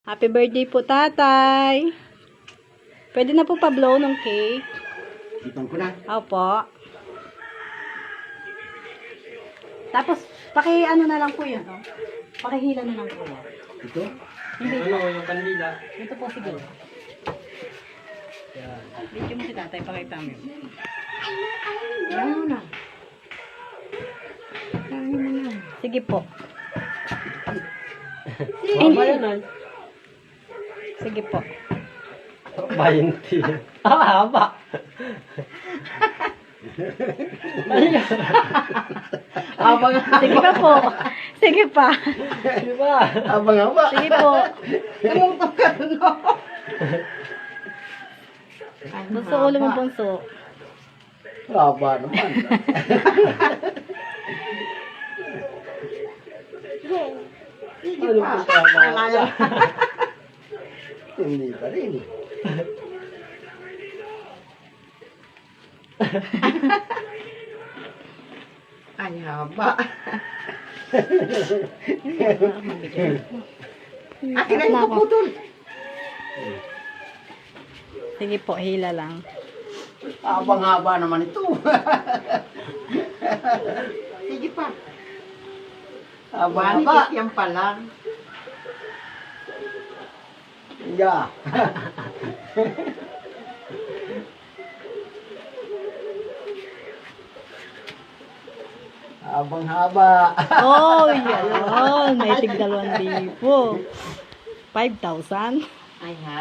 Happy birthday po, tatay. Pwede na po pa-blow ng cake. Itong ko na. Opo. Tapos, paki-ano na lang po yun, oh. Pakihila na lang po yan. Ito? Hindi. Ano, yung kandila. Ito po, sige. Video mo si tatay, pakita mo yun. Ano na? Sige po. Mama yan ay. Sige po. 20. Haba. Sige pa po. Sige pa. Di ba? Abang-aba. Sige po. Tumungtong ka doon. Bunso, ulo mo, bunso. Haba naman. Ano po tama? Hindi pa rin. Ay, haba. Akin na yung putol. Sige po, hila lang. Abang-haba naman ito. Sige pa. Haba-haba. Yan pa lang. Yeah. Abang-haba. Oh, yan. May tig 2,000. 5,000. Ay, ha.